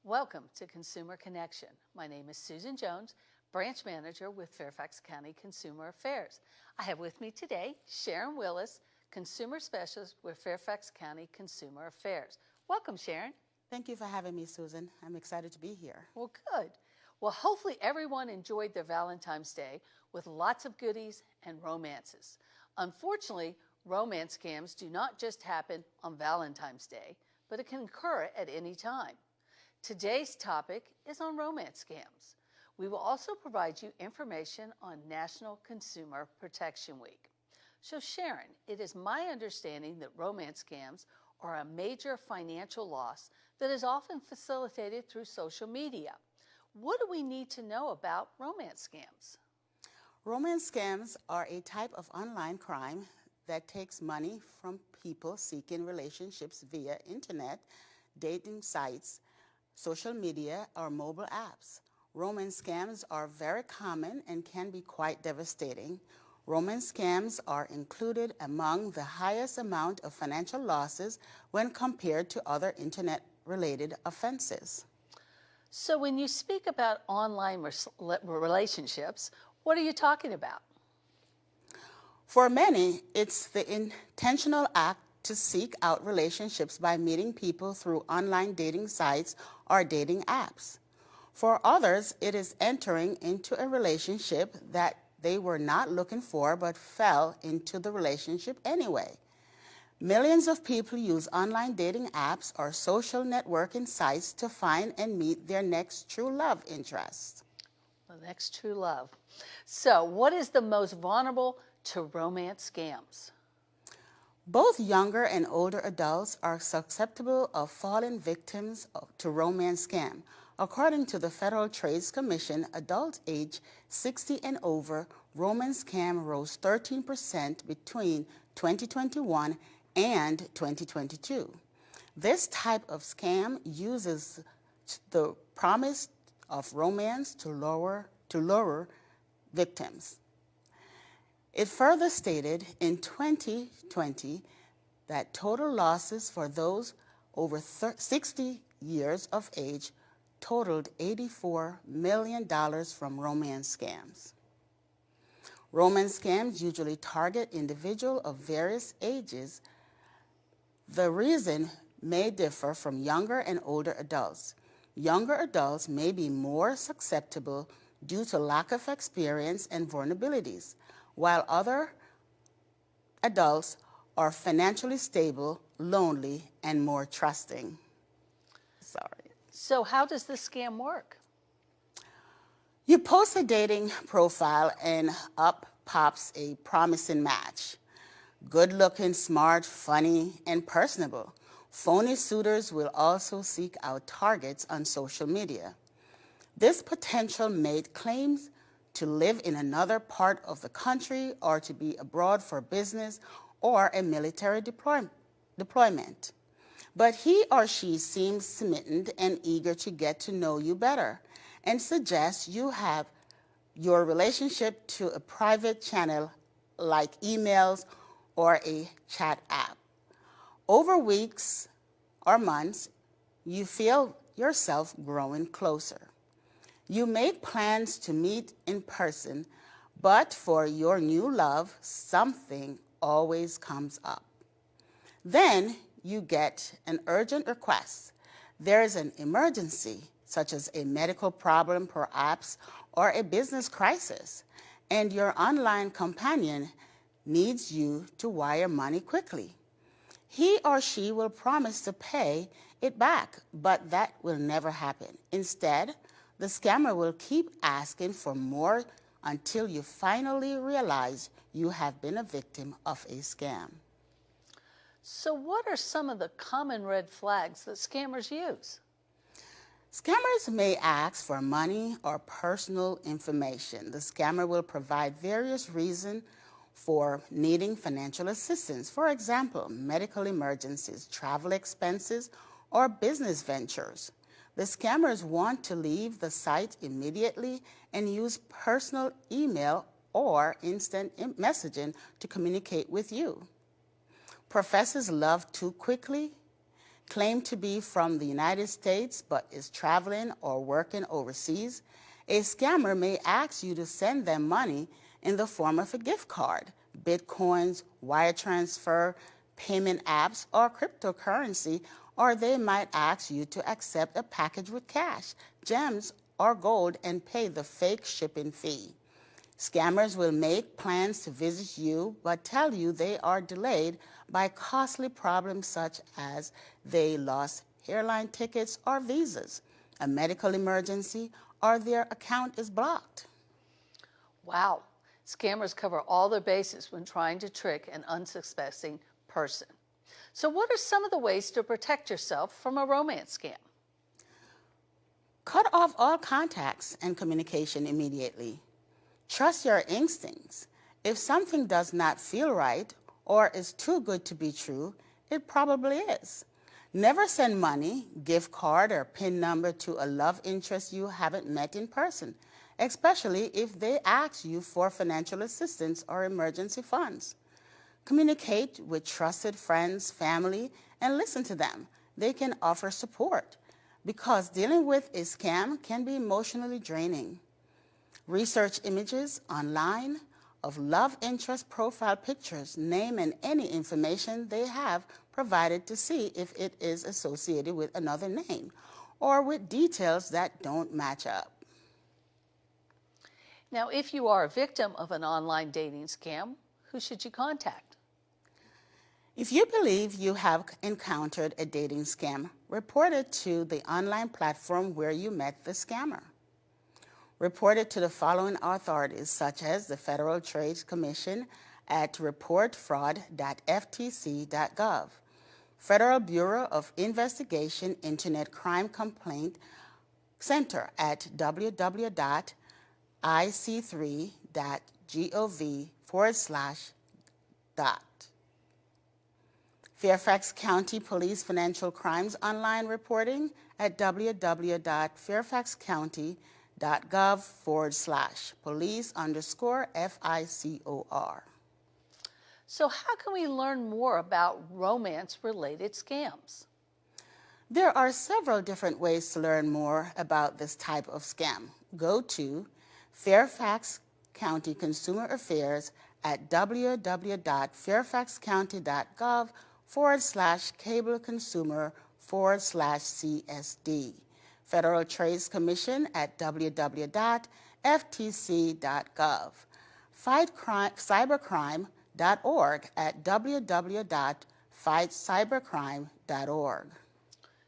Welcome to Consumer Connection. My name is Susan Jones, Branch Manager with Fairfax County Consumer Affairs. I have with me today Sharon Willis, Consumer Specialist with Fairfax County Consumer Affairs. Welcome, Sharon. Thank you for having me, Susan. I'm excited to be here. Well, good. Well, hopefully everyone enjoyed their Valentine's Day with lots of goodies and romances. Unfortunately, romance scams do not just happen on Valentine's Day, but it can occur at any time. Today's topic is on romance scams. We will also provide you information on National Consumer Protection Week. So Sharon, it is my understanding that romance scams are a major financial loss that is often facilitated through social media. What do we need to know about romance scams? Romance scams are a type of online crime that takes money from people seeking relationships via internet, dating sites, social media, or mobile apps. Romance scams are very common and can be quite devastating. Romance scams are included among the highest amount of financial losses when compared to other internet-related offenses. So when you speak about online relationships, what are you talking about? For many, it's the intentional act to seek out relationships by meeting people through online dating sites or dating apps. For others, it is entering into a relationship that they were not looking for but fell into the relationship anyway. Millions of people use online dating apps or social networking sites to find and meet their next true love interest. The next true love. So what is the most vulnerable to romance scams? Both younger and older adults are susceptible of falling victims to romance scam. According to the Federal Trade Commission, adults age 60 and over, romance scam rose 13% between 2021 and 2022. This type of scam uses the promise of romance to lure victims. It further stated in 2020 that total losses for those over 60 years of age totaled $84 million from romance scams. Romance scams usually target individuals of various ages. The reason may differ from younger and older adults. Younger adults may be more susceptible due to lack of experience and vulnerabilities, while other adults are financially stable, lonely, and more trusting. So how does this scam work? You post a dating profile and up pops a promising match. Good-looking, smart, funny, and personable. Phony suitors will also seek out targets on social media. This potential mate claims to live in another part of the country or to be abroad for business or a military deployment. But he or she seems smitten and eager to get to know you better and suggests you have your relationship to a private channel like emails or a chat app. Over weeks or months, you feel yourself growing closer. You make plans to meet in person, but for your new love, something always comes up. Then you get an urgent request. There is an emergency, such as a medical problem perhaps, or a business crisis, and your online companion needs you to wire money quickly. He or she will promise to pay it back, but that will never happen. Instead, the scammer will keep asking for more until you finally realize you have been a victim of a scam. So what are some of the common red flags that scammers use? Scammers may ask for money or personal information. The scammer will provide various reasons for needing financial assistance. For example, medical emergencies, travel expenses, or business ventures. The scammers want to leave the site immediately and use personal email or instant messaging to communicate with you. Professors love too quickly, claim to be from the United States but is traveling or working overseas, a scammer may ask you to send them money in the form of a gift card, bitcoins, wire transfer, payment apps, or cryptocurrency, or they might ask you to accept a package with cash, gems, or gold and pay the fake shipping fee. Scammers will make plans to visit you but tell you they are delayed by costly problems such as they lost airline tickets or visas, a medical emergency, or their account is blocked. Wow, scammers cover all their bases when trying to trick an unsuspecting person. So what are some of the ways to protect yourself from a romance scam? Cut off all contacts and communication immediately. Trust your instincts. If something does not feel right or is too good to be true, it probably is. Never send money, gift card, or PIN number to a love interest you haven't met in person, especially if they ask you for financial assistance or emergency funds. Communicate with trusted friends, family, and listen to them. They can offer support because dealing with a scam can be emotionally draining. Research images online of love interest profile pictures, name, and any information they have provided to see if it is associated with another name or with details that don't match up. Now, if you are a victim of an online dating scam, who should you contact? If you believe you have encountered a dating scam, report it to the online platform where you met the scammer. Report it to the following authorities, such as the Federal Trade Commission at reportfraud.ftc.gov, Federal Bureau of Investigation Internet Crime Complaint Center at www.ic3.gov/. Fairfax County Police Financial Crimes Online Reporting at www.fairfaxcounty.gov/police_FICOR. So how can we learn more about romance-related scams? There are several different ways to learn more about this type of scam. Go to Fairfax County Consumer Affairs at www.fairfaxcounty.gov/cableconsumer/CSD. Federal Trade Commission at www.ftc.gov. Fight cybercrime.org at www.fightcybercrime.org.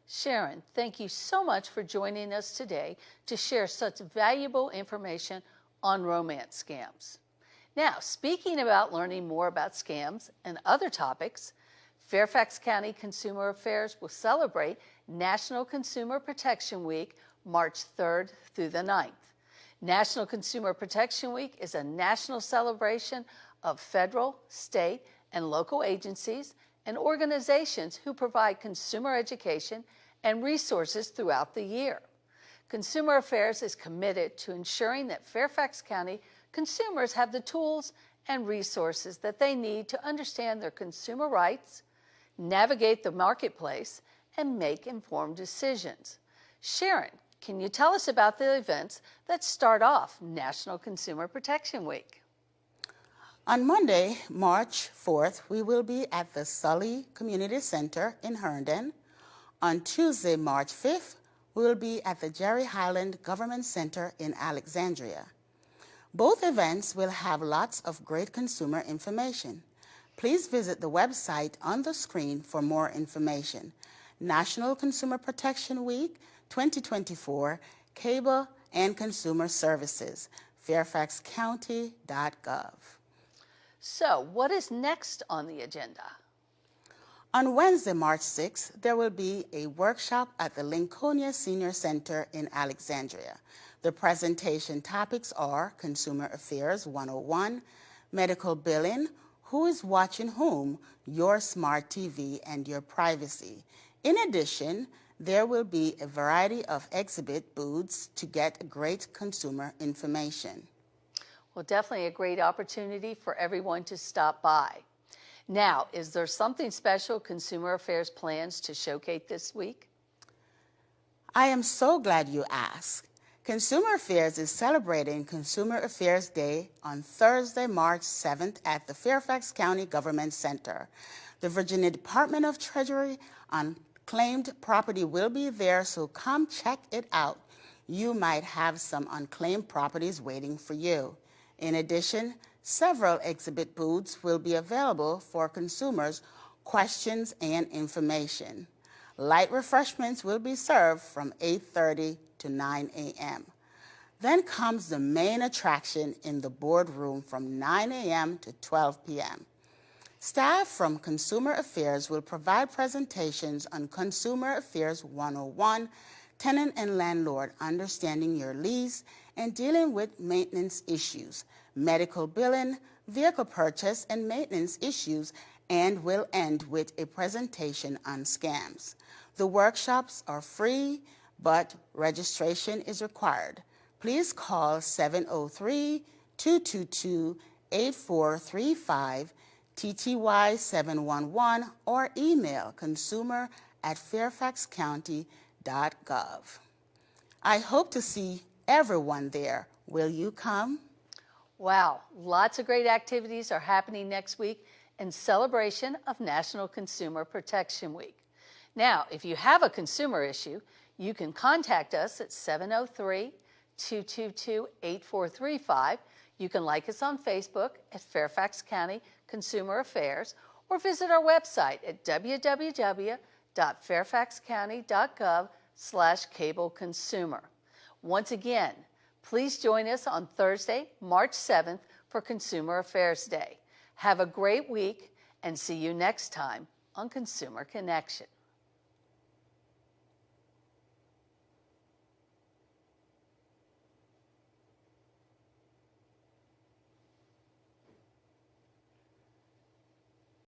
Sharon, thank you so much for joining us today to share such valuable information on romance scams. Now, speaking about learning more about scams and other topics, Fairfax County Consumer Affairs will celebrate National Consumer Protection Week, March 3rd through the 9th. National Consumer Protection Week is a national celebration of federal, state, and local agencies and organizations who provide consumer education and resources throughout the year. Consumer Affairs is committed to ensuring that Fairfax County consumers have the tools and resources that they need to understand their consumer rights, navigate the marketplace, and make informed decisions. Sharon, can you tell us about the events that start off National Consumer Protection Week? On Monday, March 4th, we will be at the Sully Community Center in Herndon. On Tuesday, March 5th, we will be at the Jerry Highland Government Center in Alexandria. Both events will have lots of great consumer information. Please visit the website on the screen for more information. National Consumer Protection Week 2024, Cable and Consumer Services, fairfaxcounty.gov. So, what is next on the agenda? On Wednesday, March 6th, there will be a workshop at the Lincolnia Senior Center in Alexandria. The presentation topics are Consumer Affairs 101, Medical Billing, Who is Watching Whom, Your Smart TV, and Your Privacy. In addition, there will be a variety of exhibit booths to get great consumer information. Well, definitely a great opportunity for everyone to stop by. Now, is there something special Consumer Affairs plans to showcase this week? I am so glad you asked. Consumer Affairs is celebrating Consumer Affairs Day on Thursday, March 7th at the Fairfax County Government Center. The Virginia Department of Treasury unclaimed property will be there, so come check it out. You might have some unclaimed properties waiting for you. In addition, several exhibit booths will be available for consumers' questions and information. Light refreshments will be served from 8:30 to 9 a.m. Then comes the main attraction in the boardroom from 9 a.m. to 12 p.m. Staff from Consumer Affairs will provide presentations on Consumer Affairs 101, Tenant and Landlord, Understanding Your Lease, and Dealing with Maintenance Issues, Medical Billing, Vehicle Purchase and Maintenance Issues, and will end with a presentation on scams. The workshops are free, but registration is required. Please call 703-222-8435, TTY 711, or email consumer@fairfaxcounty.gov. I hope to see everyone there. Will you come? Wow, lots of great activities are happening next week in celebration of National Consumer Protection Week. Now, if you have a consumer issue, you can contact us at 703-222-8435. You can like us on Facebook at Fairfax County Consumer Affairs, or visit our website at www.fairfaxcounty.gov/cableconsumer. Once again, please join us on Thursday, March 7th for Consumer Affairs Day. Have a great week and see you next time on Consumer Connection.